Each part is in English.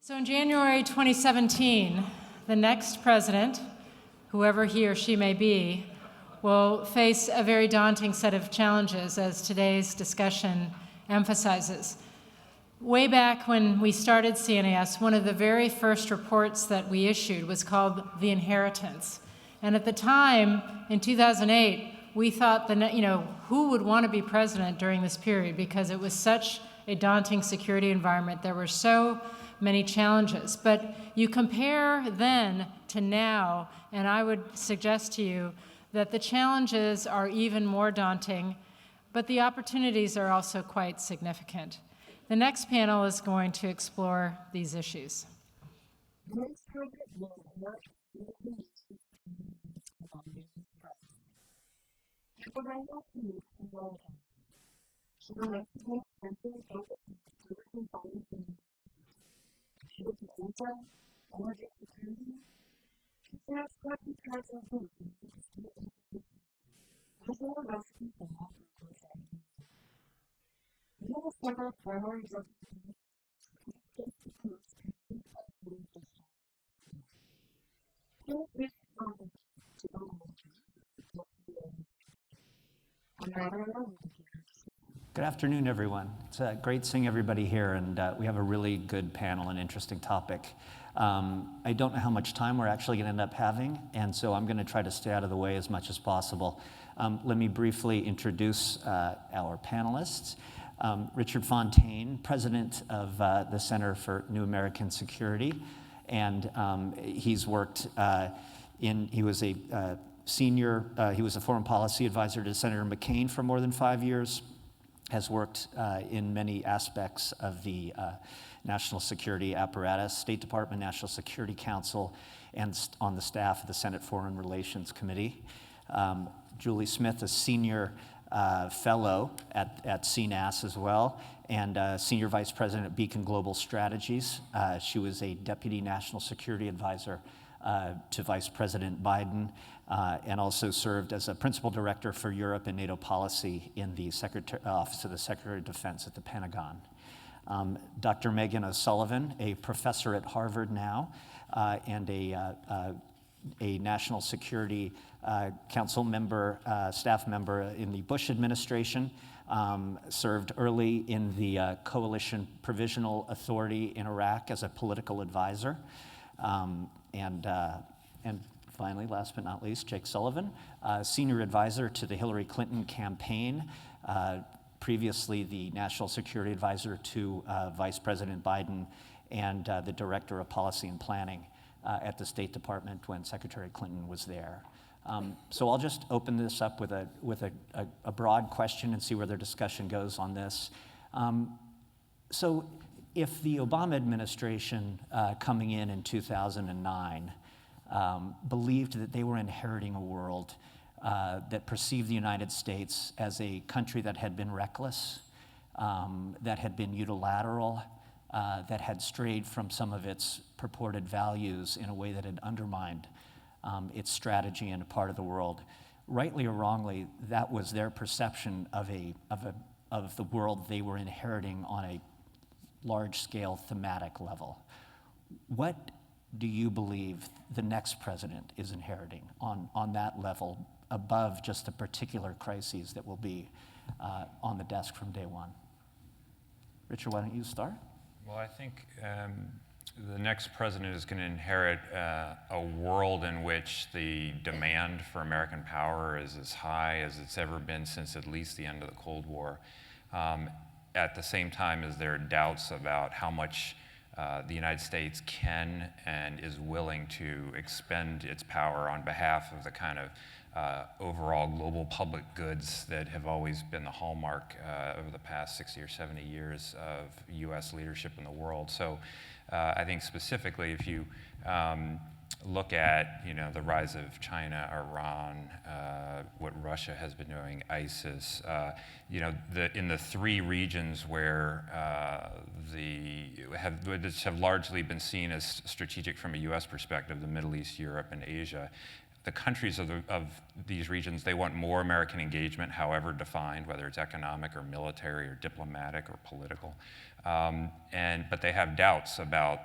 So in January 2017, the next president, whoever he or she may be, will face a very daunting set of challenges, as today's discussion emphasizes. Way back when we started CNAS, one of the very first reports that we issued was called The Inheritance. And at the time, in 2008, we thought, who would want to be president during this period? Because it was such a daunting security environment. There were so many challenges. But you compare then to now, and I would suggest to you that the challenges are even more daunting, but the opportunities are also quite significant. The next panel is going to explore these issues. Good afternoon, everyone. It's great seeing everybody here, and we have a really good panel and interesting topic. I don't know how much time we're actually going to end up having, and so I'm going to try to stay out of the way as much as possible. Let me briefly introduce our panelists. Richard Fontaine, president of the Center for New American Security, and he's worked he was a foreign policy advisor to Senator McCain for more than 5 years, has worked in many aspects of the national security apparatus, State Department, National Security Council, and on the staff of the Senate Foreign Relations Committee. Julie Smith, a senior fellow at CNAS as well, and senior vice president at Beacon Global Strategies. She was a deputy national security advisor to Vice President Biden, and also served as a principal director for Europe and NATO policy in the Office of the Secretary of Defense at the Pentagon. Dr. Meghan Sullivan, a professor at Harvard now, and a National Security Council member, staff member in the Bush administration, served early in the Coalition Provisional Authority in Iraq as a political advisor. And finally, last but not least, Jake Sullivan, senior advisor to the Hillary Clinton campaign, previously the national security advisor to Vice President Biden, and the director of policy and planning at the State Department when Secretary Clinton was there. So I'll just open this up with a broad question and see where the discussion goes on this. So if the Obama administration coming in 2009 believed that they were inheriting a world that perceived the United States as a country that had been reckless, that had been unilateral, that had strayed from some of its purported values in a way that had undermined its strategy in a part of the world, rightly or wrongly, that was their perception of the world they were inheriting on a large-scale thematic level. What do you believe the next president is inheriting on that level, above just the particular crises that will be on the desk from day one? Richard, why don't you start? Well, I think the next president is going to inherit a world in which the demand for American power is as high as it's ever been since at least the end of the Cold War. At the same time as there are doubts about how much the United States can and is willing to expend its power on behalf of the kind of overall global public goods that have always been the hallmark over the past 60 or 70 years of U.S. leadership in the world. So I think specifically if you look at the rise of China, Iran, what Russia has been doing, ISIS, in the three regions where which have largely been seen as strategic from a U.S. perspective, the Middle East, Europe, and Asia. The countries of these regions, they want more American engagement, however defined, whether it's economic or military or diplomatic or political. But they have doubts about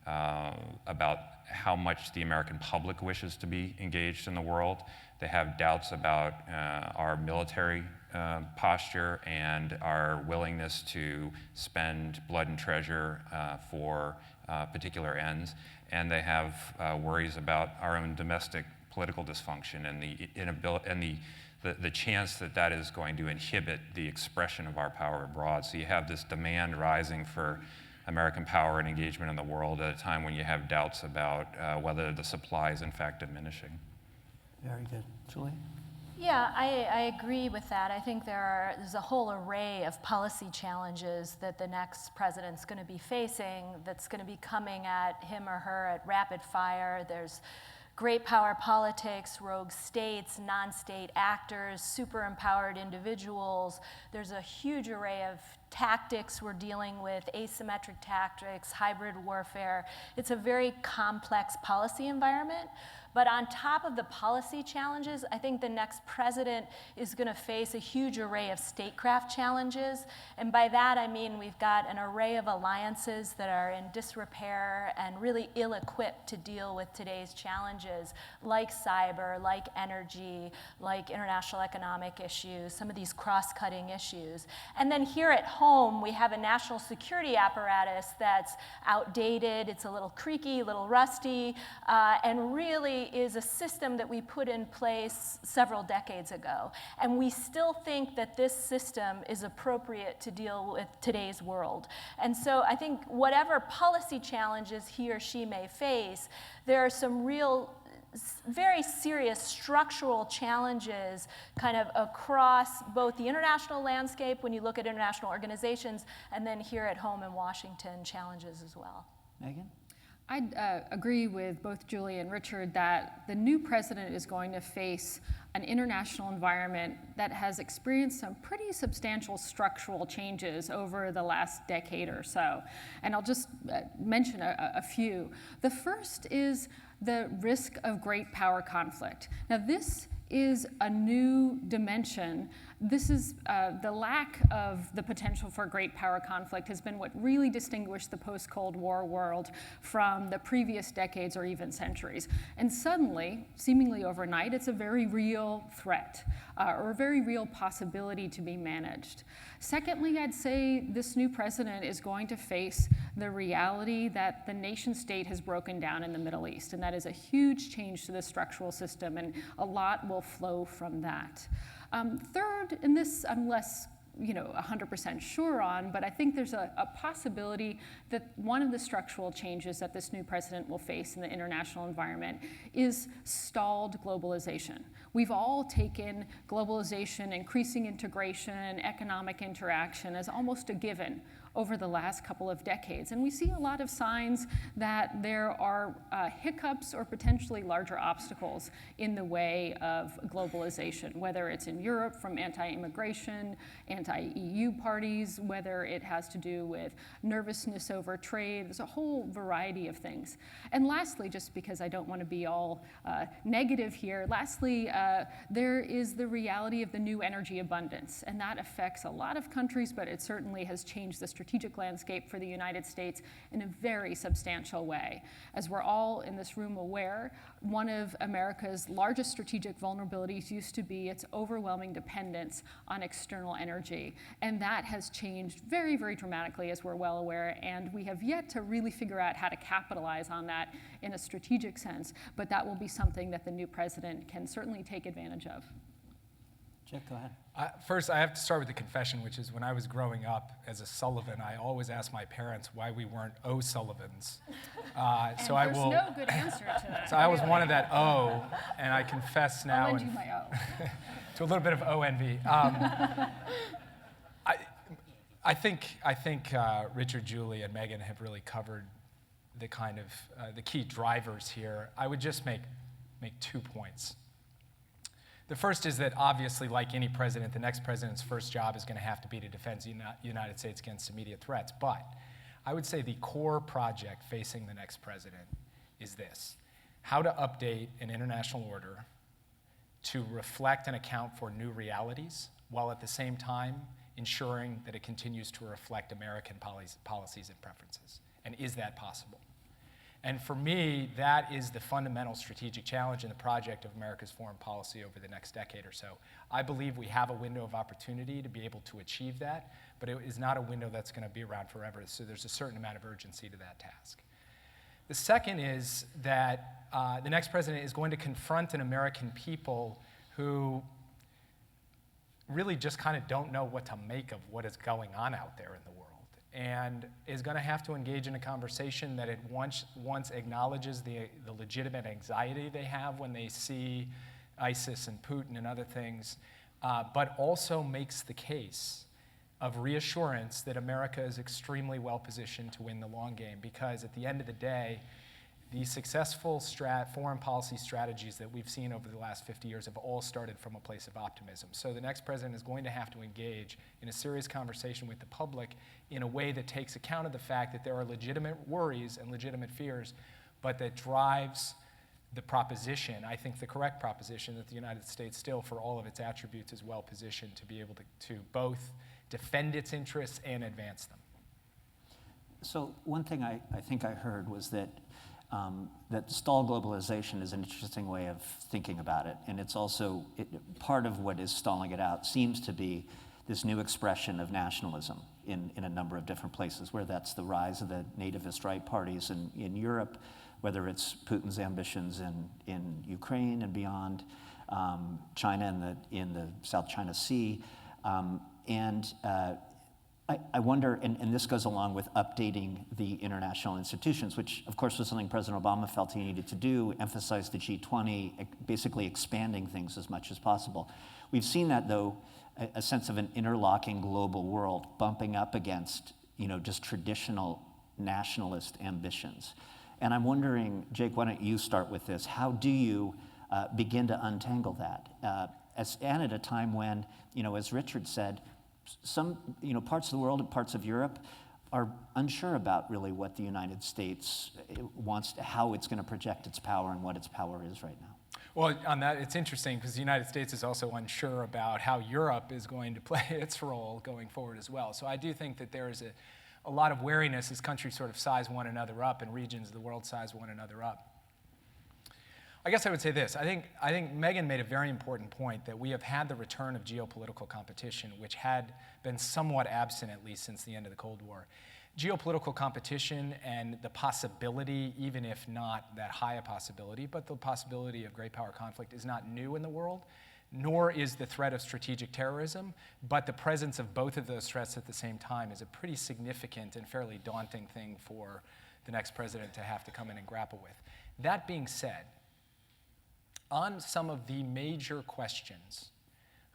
about how much the American public wishes to be engaged in the world. They have doubts about our military posture and our willingness to spend blood and treasure for particular ends. And they have worries about our own domestic political dysfunction and the inability and the chance that that is going to inhibit the expression of our power abroad. So you have this demand rising for American power and engagement in the world at a time when you have doubts about whether the supply is in fact diminishing. Very good. Julie? Yeah, I agree with that. I think there's a whole array of policy challenges that the next president's going to be facing that's going to be coming at him or her at rapid fire. There's great power politics, rogue states, non-state actors, super empowered individuals. There's a huge array of tactics we're dealing with, asymmetric tactics, hybrid warfare. It's a very complex policy environment. But on top of the policy challenges, I think the next president is going to face a huge array of statecraft challenges. And by that, I mean we've got an array of alliances that are in disrepair and really ill-equipped to deal with today's challenges, like cyber, like energy, like international economic issues, some of these cross-cutting issues. And then here at home, we have a national security apparatus that's outdated, it's a little creaky, a little rusty, and really is a system that we put in place several decades ago. And we still think that this system is appropriate to deal with today's world. And so I think whatever policy challenges he or she may face, there are some real very serious structural challenges kind of across both the international landscape when you look at international organizations, and then here at home in Washington, challenges as well. Meghan? I'd agree with both Julie and Richard that the new president is going to face an international environment that has experienced some pretty substantial structural changes over the last decade or so. And I'll just mention a few. The first is the risk of great power conflict. Now, this is a new dimension. This is the lack of the potential for great power conflict has been what really distinguished the post-Cold War world from the previous decades or even centuries. And suddenly, seemingly overnight, it's a very real threat or a very real possibility to be managed. Secondly, I'd say this new president is going to face the reality that the nation state has broken down in the Middle East, and that is a huge change to the structural system, and a lot will flow from that. Third, and this I'm less 100% sure on, but I think there's a possibility that one of the structural changes that this new president will face in the international environment is stalled globalization. We've all taken globalization, increasing integration, economic interaction as almost a given over the last couple of decades. And we see a lot of signs that there are hiccups or potentially larger obstacles in the way of globalization, whether it's in Europe from anti-immigration, anti-EU parties, whether it has to do with nervousness over trade. There's a whole variety of things. And lastly, just because I don't want to be all negative here, lastly, there is the reality of the new energy abundance. And that affects a lot of countries, but it certainly has changed the strategic landscape for the United States in a very substantial way. As we're all in this room aware, one of America's largest strategic vulnerabilities used to be its overwhelming dependence on external energy. And that has changed very, very dramatically, as we're well aware, and we have yet to really figure out how to capitalize on that in a strategic sense, but that will be something that the new president can certainly take advantage of. Jeff, go ahead. First, I have to start with the confession, which is when I was growing up as a Sullivan, I always asked my parents why we weren't O-Sullivans. So there's no good answer to that. So I was one of that O, and I confess now I'll lend you my O. to a little bit of O-envy. I think Richard, Julie, and Meghan have really covered the kind of the key drivers here. I would just make 2 points. The first is that obviously, like any president, the next president's first job is going to have to be to defend the United States against immediate threats. But I would say the core project facing the next president is this: how to update an international order to reflect and account for new realities, while at the same time ensuring that it continues to reflect American policies and preferences. And is that possible? And for me, that is the fundamental strategic challenge in the project of America's foreign policy over the next decade or so. I believe we have a window of opportunity to be able to achieve that, but it is not a window that's going to be around forever, so there's a certain amount of urgency to that task. The second is that the next president is going to confront an American people who really just kind of don't know what to make of what is going on out there in the world, and is going to have to engage in a conversation that it once acknowledges the legitimate anxiety they have when they see ISIS and Putin and other things, but also makes the case of reassurance that America is extremely well positioned to win the long game, because at the end of the day, the successful foreign policy strategies that we've seen over the last 50 years have all started from a place of optimism. So the next president is going to have to engage in a serious conversation with the public in a way that takes account of the fact that there are legitimate worries and legitimate fears, but that drives the proposition, I think the correct proposition, that the United States still, for all of its attributes, is well positioned to be able to both defend its interests and advance them. So one thing I think I heard was that that stall globalization is an interesting way of thinking about it. And it's also, part of what is stalling it out seems to be this new expression of nationalism in a number of different places, where that's the rise of the nativist right parties in Europe, whether it's Putin's ambitions in Ukraine and beyond, China in the South China Sea. I wonder, and this goes along with updating the international institutions, which of course was something President Obama felt he needed to do, emphasize the G20, basically expanding things as much as possible. We've seen that, though, a sense of an interlocking global world bumping up against, just traditional nationalist ambitions. And I'm wondering, Jake, why don't you start with this? How do you begin to untangle that? And at a time when, as Richard said, some parts of the world and parts of Europe are unsure about really what the United States wants, how it's going to project its power and what its power is right now. Well, on that, it's interesting because the United States is also unsure about how Europe is going to play its role going forward as well. So I do think that there is a lot of wariness as countries sort of size one another up and regions of the world size one another up. I guess I would say this. I think Meghan made a very important point that we have had the return of geopolitical competition, which had been somewhat absent, at least since the end of the Cold War. Geopolitical competition and the possibility, even if not that high a possibility, but the possibility of great power conflict is not new in the world, nor is the threat of strategic terrorism, but the presence of both of those threats at the same time is a pretty significant and fairly daunting thing for the next president to have to come in and grapple with. That being said, on some of the major questions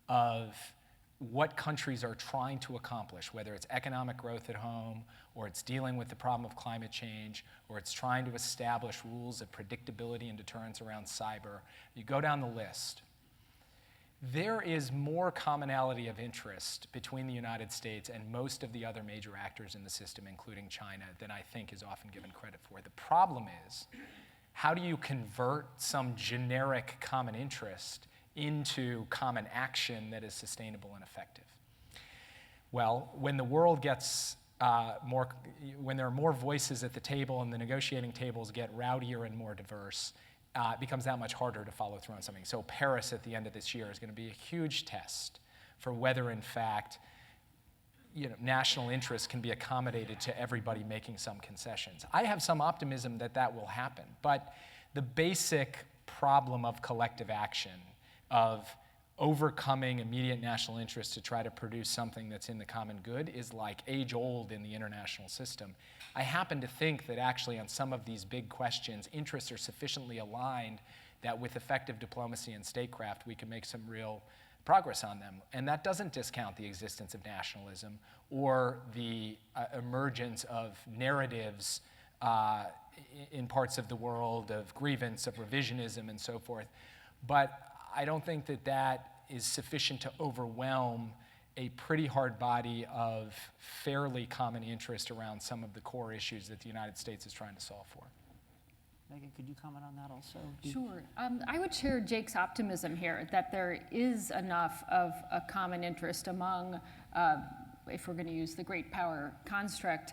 of what countries are trying to accomplish, whether it's economic growth at home, or it's dealing with the problem of climate change, or it's trying to establish rules of predictability and deterrence around cyber, you go down the list. There is more commonality of interest between the United States and most of the other major actors in the system, including China, than I think is often given credit for. The problem is, how do you convert some generic common interest into common action that is sustainable and effective? Well, when the world gets when there are more voices at the table and the negotiating tables get rowdier and more diverse, it becomes that much harder to follow through on something. So Paris at the end of this year is going to be a huge test for whether, in fact, national interests can be accommodated to everybody making some concessions. I have some optimism that that will happen, but the basic problem of collective action, of overcoming immediate national interest to try to produce something that's in the common good, is like age-old in the international system. I happen to think that actually on some of these big questions, interests are sufficiently aligned that with effective diplomacy and statecraft, we can make some real progress on them. And that doesn't discount the existence of nationalism or the emergence of narratives in parts of the world of grievance, of revisionism, and so forth. But I don't think that that is sufficient to overwhelm a pretty hard body of fairly common interest around some of the core issues that the United States is trying to solve for. Meghan, could you comment on that also? Sure. I would share Jake's optimism here that there is enough of a common interest among, if we're going to use the great power construct,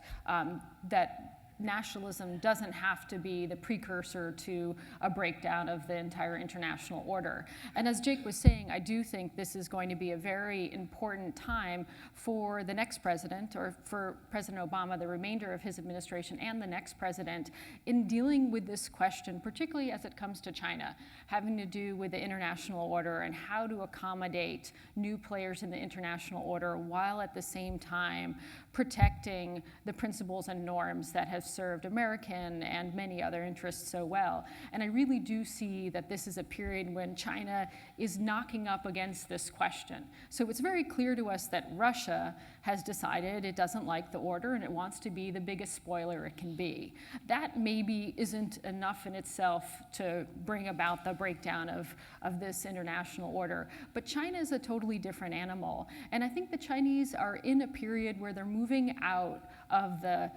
that nationalism doesn't have to be the precursor to a breakdown of the entire international order. And as Jake was saying, I do think this is going to be a very important time for the next president, or for President Obama, the remainder of his administration, and the next president, in dealing with this question, particularly as it comes to China, having to do with the international order and how to accommodate new players in the international order while at the same time protecting the principles and norms that have served American and many other interests so well. And I really do see that this is a period when China is knocking up against this question. So it's very clear to us that Russia has decided it doesn't like the order and it wants to be the biggest spoiler it can be. That maybe isn't enough in itself to bring about the breakdown of this international order. But China is a totally different animal. And I think the Chinese are in a period where they're moving out of the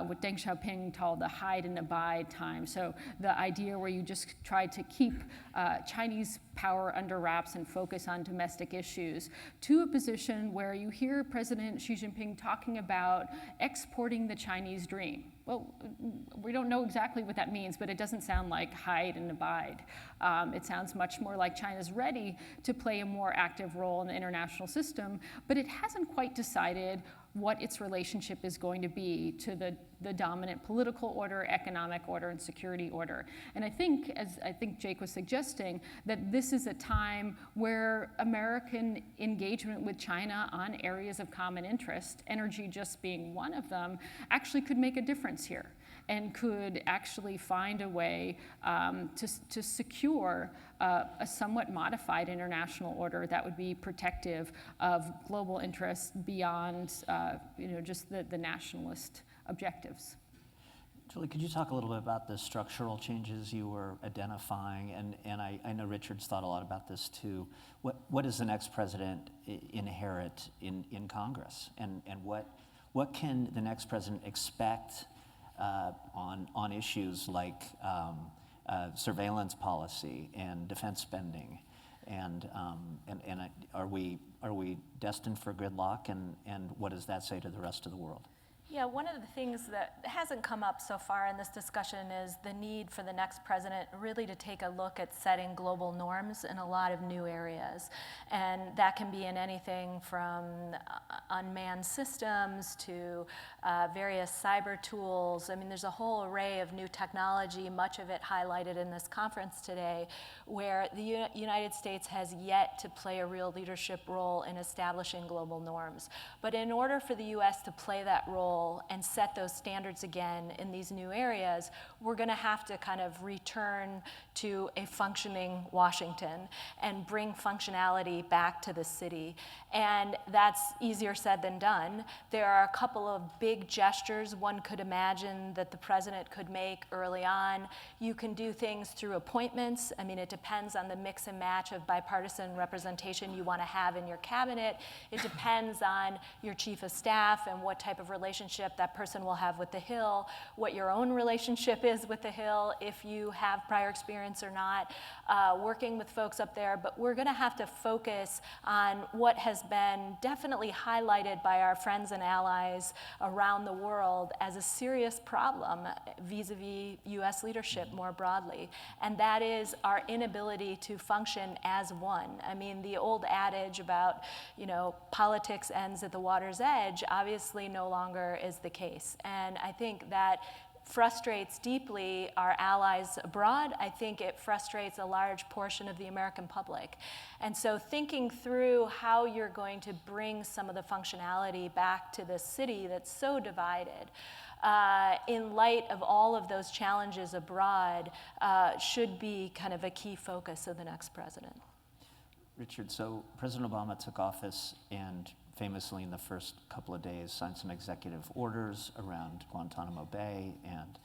what Deng Xiaoping called the hide and abide time. So the idea where you just try to keep Chinese power under wraps and focus on domestic issues, to a position where you hear President Xi Jinping talking about exporting the Chinese dream. Well, we don't know exactly what that means, but it doesn't sound like hide and abide. It sounds much more like China's ready to play a more active role in the international system, but it hasn't quite decided what its relationship is going to be to the dominant political order, economic order, and security order. And I think, as I think Jake was suggesting, that this is a time where American engagement with China on areas of common interest, energy just being one of them, actually could make a difference here and could actually find a way to secure a somewhat modified international order that would be protective of global interests beyond just the nationalist objectives. Julie, could you talk a little bit about the structural changes you were identifying? And I know Richard's thought a lot about this too. What does the next president inherit in Congress? And what can the next president expect on issues like surveillance policy and defense spending? And are we destined for gridlock? And what does that say to the rest of the world? Yeah, one of the things that hasn't come up so far in this discussion is the need for the next president really to take a look at setting global norms in a lot of new areas. And that can be in anything from unmanned systems to various cyber tools. I mean, there's a whole array of new technology, much of it highlighted in this conference today, where the United States has yet to play a real leadership role in establishing global norms. But in order for the US to play that role and set those standards again in these new areas, we're going to have to kind of return to a functioning Washington and bring functionality back to the city. And that's easier said than done. There are a couple of big gestures one could imagine that the president could make early on. You can do things through appointments. I mean, it depends on the mix and match of bipartisan representation you want to have in your cabinet. It depends on your chief of staff and what type of relationship that person will have with the Hill, what your own relationship is with the Hill, if you have prior experience or not, working with folks up there. But we're going to have to focus on what has been definitely highlighted by our friends and allies around the world as a serious problem vis-a-vis US leadership more broadly. And that is our inability to function as one. I mean, the old adage about, politics ends at the water's edge obviously no longer is the case. And I think that frustrates deeply our allies abroad. I think it frustrates a large portion of the American public. And so thinking through how you're going to bring some of the functionality back to this city that's so divided, in light of all of those challenges abroad, should be kind of a key focus of the next president. Richard, so President Obama took office and famously in the first couple of days signed some executive orders around Guantanamo Bay and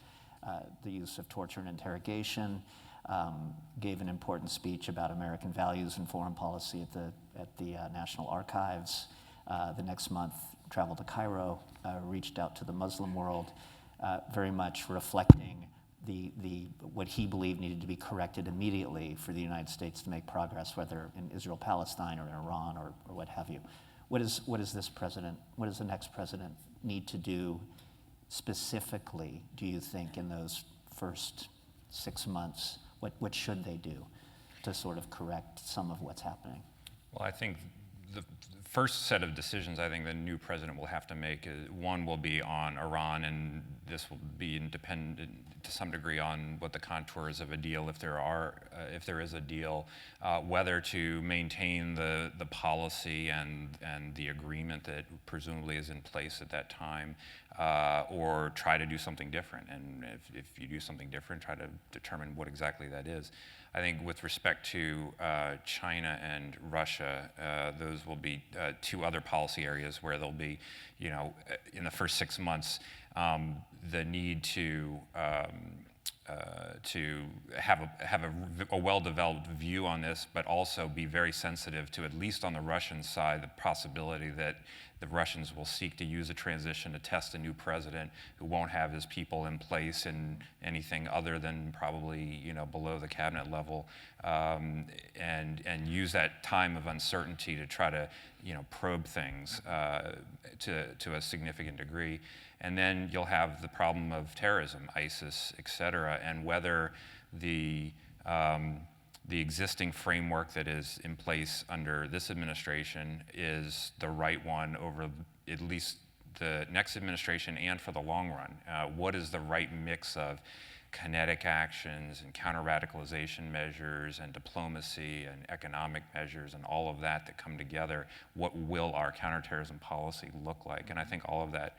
the use of torture and interrogation, gave an important speech about American values and foreign policy at the National Archives. The next month traveled to Cairo, reached out to the Muslim world, very much reflecting what he believed needed to be corrected immediately for the United States to make progress, whether in Israel, Palestine, or in Iran, or what have you. What does the next president need to do specifically do you think in those first 6 months, what should they do to sort of correct some of what's happening? Well, I think the first set of decisions I think the new president will have to make is, one will be on Iran, and this will be dependent to some degree on what the contours of a deal, if there is a deal, whether to maintain the policy and the agreement that presumably is in place at that time, or try to do something different. And if you do something different, try to determine what exactly that is. I think with respect to China and Russia, those will be two other policy areas where there'll be, in the first 6 months, the need to have a well-developed view on this, but also be very sensitive to, at least on the Russian side, the possibility that the Russians will seek to use a transition to test a new president who won't have his people in place in anything other than probably below the cabinet level, and use that time of uncertainty to try to probe things to a significant degree. And then you'll have the problem of terrorism, ISIS, et cetera, and whether the existing framework that is in place under this administration is the right one over at least the next administration and for the long run. What is the right mix of kinetic actions and counter-radicalization measures and diplomacy and economic measures and all of that come together? What will our counterterrorism policy look like? And I think all of that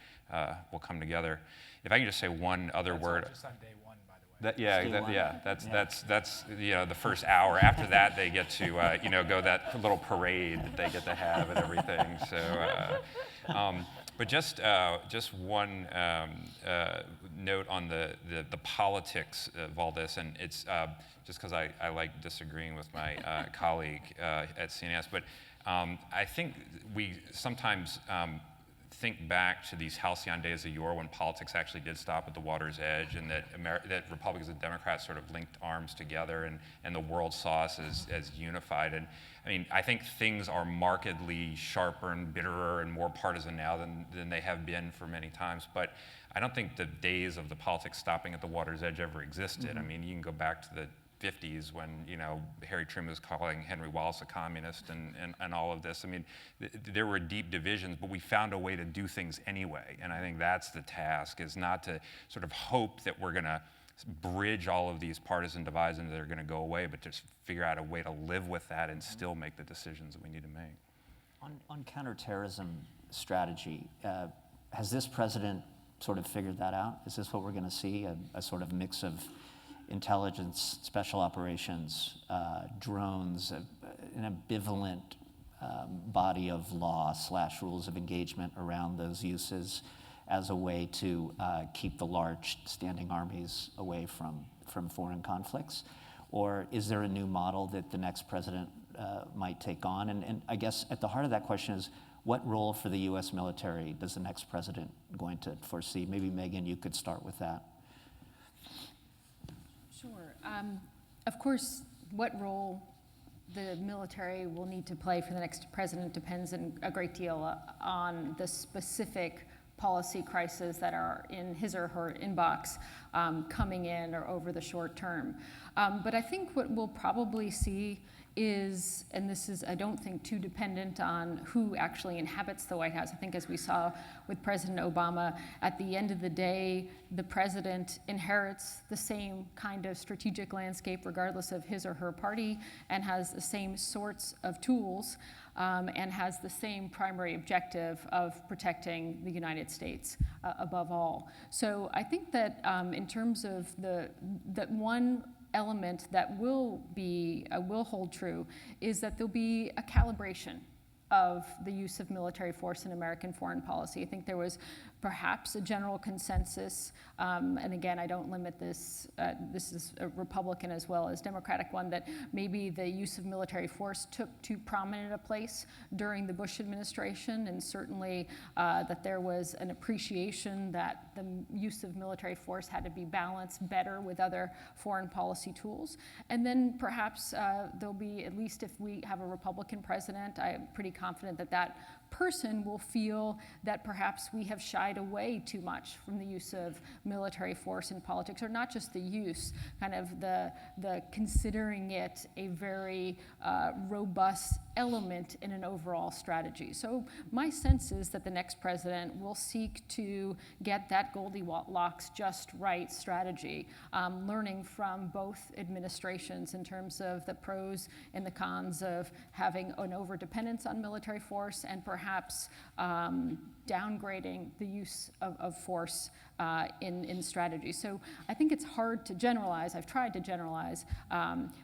will come together. If I can just say one other word. That's all just on day one, by the way. That's the first hour. After that, they get to go that little parade that they get to have and everything. So, but just one note on the politics of all this, and it's just because I like disagreeing with my colleague at CNAS, but I think we sometimes think back to these halcyon days of yore when politics actually did stop at the water's edge, and that Republicans and Democrats sort of linked arms together, and the world saw us as unified. And I mean, I think things are markedly sharper and bitterer and more partisan now than they have been for many times. But I don't think the days of the politics stopping at the water's edge ever existed. Mm-hmm. I mean, you can go back to the 50s when Harry Truman was calling Henry Wallace a communist and all of this. I mean, there were deep divisions, but we found a way to do things anyway. And I think that's the task, is not to sort of hope that we're going to bridge all of these partisan divides and they're going to go away, but just figure out a way to live with that and still make the decisions that we need to make. On counterterrorism strategy, has this president sort of figured that out? Is this what we're going to see, a sort of mix of intelligence, special operations, drones, an ambivalent body of law / rules of engagement around those uses as a way to keep the large standing armies away from foreign conflicts? Or is there a new model that the next president might take on? And I guess at the heart of that question is, what role for the U.S. military does the next president going to foresee? Maybe Meghan, you could start with that. Sure. Of course, what role the military will need to play for the next president depends a great deal on the specific policy crises that are in his or her inbox coming in or over the short term. But I think what we'll probably see is, and this is, I don't think, too dependent on who actually inhabits the White House. I think as we saw with President Obama, at the end of the day, the president inherits the same kind of strategic landscape regardless of his or her party, and has the same sorts of tools, and has the same primary objective of protecting the United States above all. So I think that in terms of that one element that will hold true is that there'll be a calibration of the use of military force in American foreign policy. I think there was perhaps a general consensus, and again, I don't limit this, this is a Republican as well as Democratic one, that maybe the use of military force took too prominent a place during the Bush administration, and certainly that there was an appreciation that the use of military force had to be balanced better with other foreign policy tools. And then perhaps there'll be, at least if we have a Republican president, I'm pretty confident that person will feel that perhaps we have shied away too much from the use of military force in politics, or not just the use, kind of the considering it a very robust element in an overall strategy. So my sense is that the next president will seek to get that Goldilocks just right strategy, learning from both administrations in terms of the pros and the cons of having an overdependence on military force and perhaps downgrading the use of force in strategy. So I think it's hard to generalize. I've tried to generalize,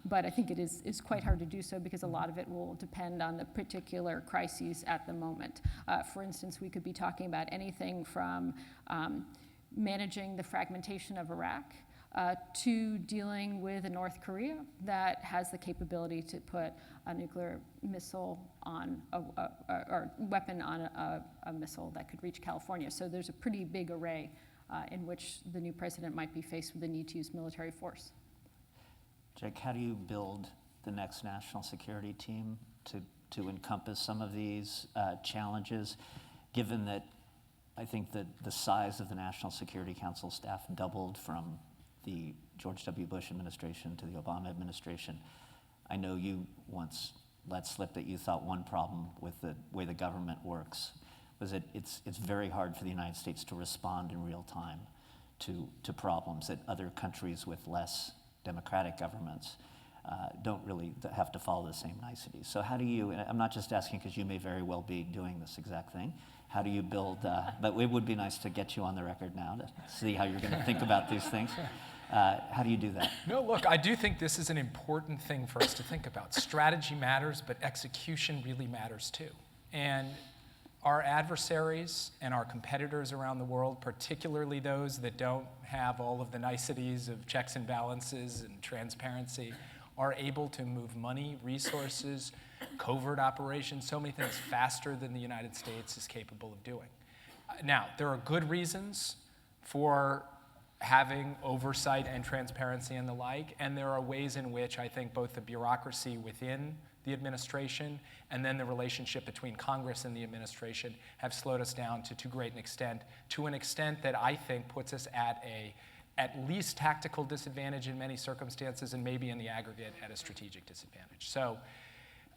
but I think it is quite hard to do so because a lot of it will depend on the particular crises at the moment. For instance, we could be talking about anything from managing the fragmentation of Iraq to dealing with a North Korea that has the capability to put a nuclear missile on or weapon on a missile that could reach California. So there's a pretty big array in which the new president might be faced with the need to use military force. Jake, how do you build the next national security team to encompass some of these challenges, given that I think that the size of the National Security Council staff doubled from the George W. Bush administration to the Obama administration? I know you once let slip that you thought one problem with the way the government works was that it's very hard for the United States to respond in real time to problems that other countries with less democratic governments don't really have to follow the same niceties. So how do you, and I'm not just asking because you may very well be doing this exact thing, how do you build, but it would be nice to get you on the record now to see how you're gonna think about these things. How do you do that? No, look, I do think this is an important thing for us to think about. Strategy matters, but execution really matters too. And our adversaries and our competitors around the world, particularly those that don't have all of the niceties of checks and balances and transparency, are able to move money, resources, covert operations, so many things faster than the United States is capable of doing. Now, there are good reasons for having oversight and transparency and the like, and there are ways in which I think both the bureaucracy within the administration and then the relationship between Congress and the administration have slowed us down to too great an extent, that I think puts us at least tactical disadvantage in many circumstances, and maybe in the aggregate at a strategic disadvantage. So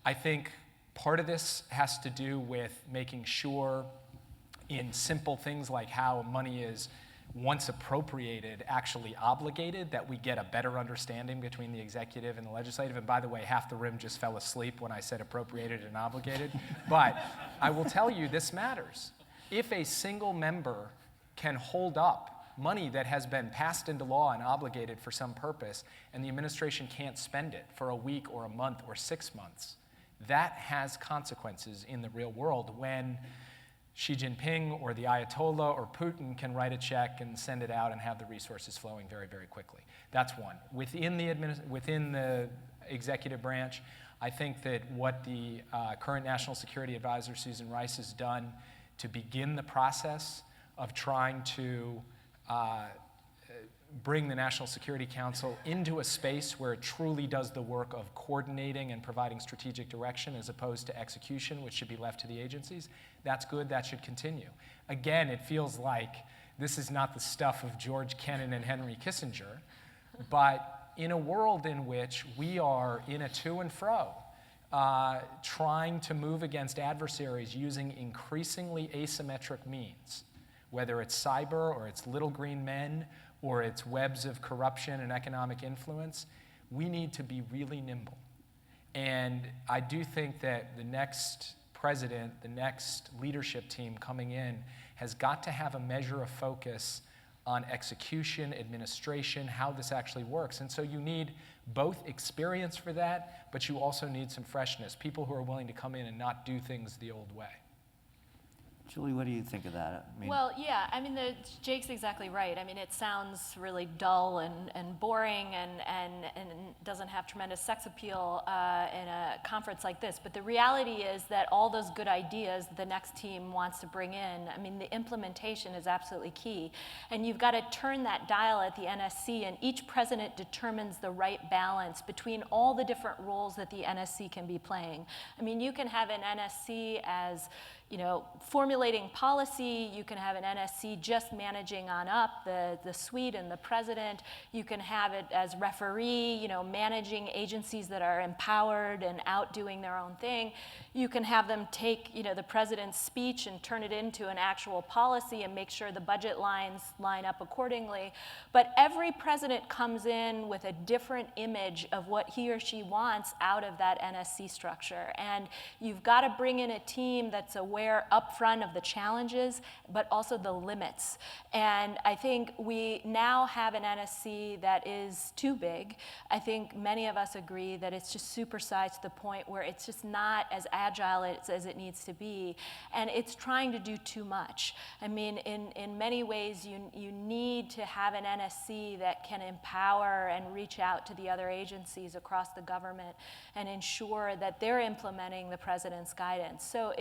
I think part of this has to do with making sure in simple things like how money is once appropriated, actually obligated, that we get a better understanding between the executive and the legislative. And by the way, half the room just fell asleep when I said appropriated and obligated. But I will tell you, this matters. If a single member can hold up money that has been passed into law and obligated for some purpose, and the administration can't spend it for a week or a month or 6 months, that has consequences in the real world when Xi Jinping or the Ayatollah or Putin can write a check and send it out and have the resources flowing very, very quickly. That's one. Within the executive branch, I think that what the current National Security Advisor, Susan Rice, has done to begin the process of trying to bring the National Security Council into a space where it truly does the work of coordinating and providing strategic direction as opposed to execution, which should be left to the agencies. That's good, that should continue. Again, it feels like this is not the stuff of George Kennan and Henry Kissinger, but in a world in which we are in a to and fro, trying to move against adversaries using increasingly asymmetric means, whether it's cyber or it's little green men or it's webs of corruption and economic influence, we need to be really nimble. And I do think that the next president, the next leadership team coming in, has got to have a measure of focus on execution, administration, how this actually works. And so you need both experience for that, but you also need some freshness, people who are willing to come in and not do things the old way. Julie, what do you think of that? I mean, Well, yeah, I mean, Jake's exactly right. I mean, it sounds really dull and boring and doesn't have tremendous sex appeal in a conference like this. But the reality is that all those good ideas the next team wants to bring in, I mean, the implementation is absolutely key. And you've got to turn that dial at the NSC, and each president determines the right balance between all the different roles that the NSC can be playing. I mean, you can have an NSC as formulating policy. You can have an NSC just managing on up the suite and the president. You can have it as referee, managing agencies that are empowered and out doing their own thing. You can have them take, the president's speech and turn it into an actual policy and make sure the budget lines line up accordingly. But every president comes in with a different image of what he or she wants out of that NSC structure. And you've got to bring in a team that's aware upfront of the challenges, but also the limits. And I think we now have an NSC that is too big. I think many of us agree that it's just supersized to the point where it's just not as agile as it needs to be. And it's trying to do too much. I mean, in many ways, you need to have an NSC that can empower and reach out to the other agencies across the government and ensure that they're implementing the president's guidance. So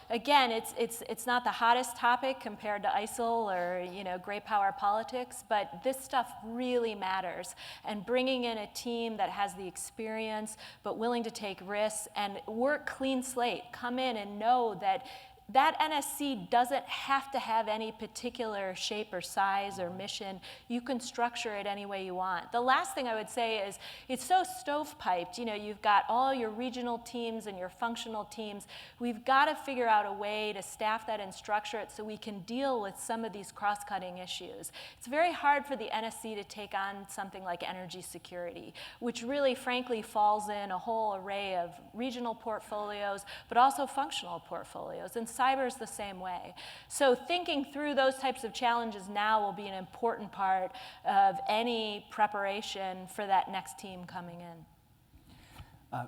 again, it's not the hottest topic compared to ISIL or great power politics, but this stuff really matters. And bringing in a team that has the experience but willing to take risks and work clean slate, come in and know that that NSC doesn't have to have any particular shape or size or mission. You can structure it any way you want. The last thing I would say is it's so stovepiped. You've got all your regional teams and your functional teams. We've got to figure out a way to staff that and structure it so we can deal with some of these cross-cutting issues. It's very hard for the NSC to take on something like energy security, which really, frankly, falls in a whole array of regional portfolios, but also functional portfolios. And cyber is the same way. So thinking through those types of challenges now will be an important part of any preparation for that next team coming in.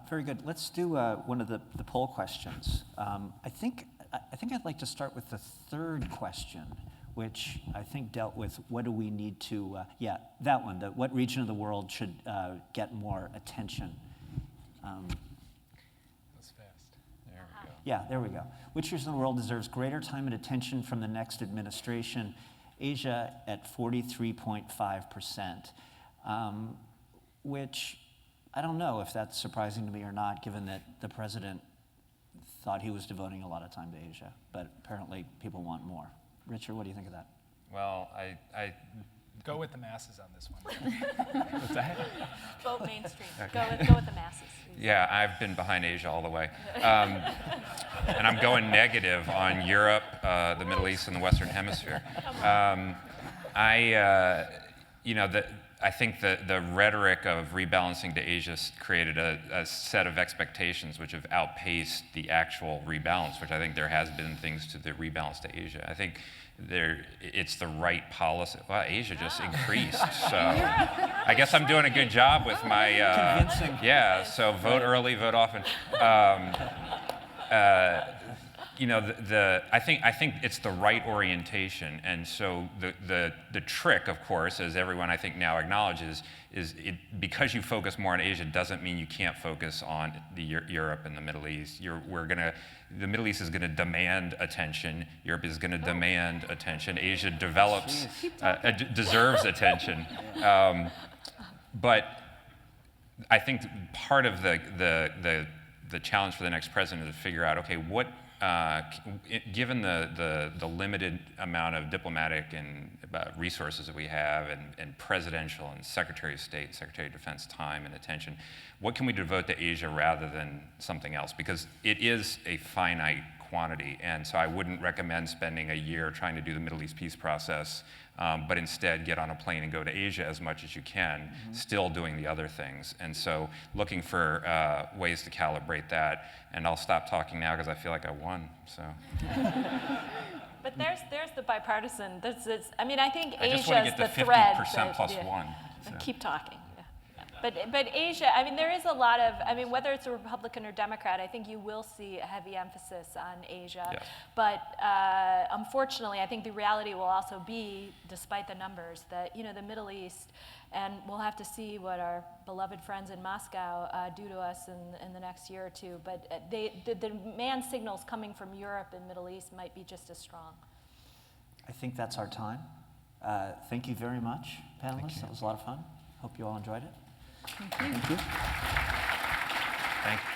Very good. Let's do one of the poll questions. I think I'd like to start with the third question, which I think dealt with what do we need to, that one, what region of the world should get more attention. Yeah, there we go. Which region of the world deserves greater time and attention from the next administration? Asia at 43.5%, which I don't know if that's surprising to me or not, given that the president thought he was devoting a lot of time to Asia, but apparently people want more. Richard, what do you think of that? Well, I Go with the masses on this one. What's that? Vote mainstream. Go with the masses. Yeah, I've been behind Asia all the way. And I'm going negative on Europe, the Middle East, and the Western Hemisphere. I think the rhetoric of rebalancing to Asia created a set of expectations which have outpaced the actual rebalance, which I think there has been things to the rebalance to Asia. I think it's the right policy. Well, Asia just increased, so I guess I'm doing a good job with my convincing. Yeah. So vote early, vote often. I think it's the right orientation, and so the trick, of course, as everyone I think now acknowledges, is because you focus more on Asia doesn't mean you can't focus on Europe and the Middle East. The Middle East is going to demand attention. Europe is going to demand attention. Asia deserves attention. But I think part of the challenge for the next president is to figure out, okay, what given the limited amount of diplomatic and resources that we have, and presidential and Secretary of State and Secretary of Defense time and attention, what can we devote to Asia rather than something else? Because it is a finite quantity, and so I wouldn't recommend spending a year trying to do the Middle East peace process, but instead get on a plane and go to Asia as much as you can, still doing the other things. And so looking for ways to calibrate that. And I'll stop talking now because I feel like I won. So. But there's the bipartisan. I think I just want to Asia's get the to thread. 50% plus one. So. Keep talking. But Asia, there is a lot of, whether it's a Republican or Democrat, I think you will see a heavy emphasis on Asia. Yes. But unfortunately, I think the reality will also be, despite the numbers, that the Middle East, and we'll have to see what our beloved friends in Moscow do to us in the next year or two. But the demand signals coming from Europe and Middle East might be just as strong. I think that's our time. Thank you very much, panelists. That was a lot of fun. Hope you all enjoyed it. Thank you. Thank you. Thank you.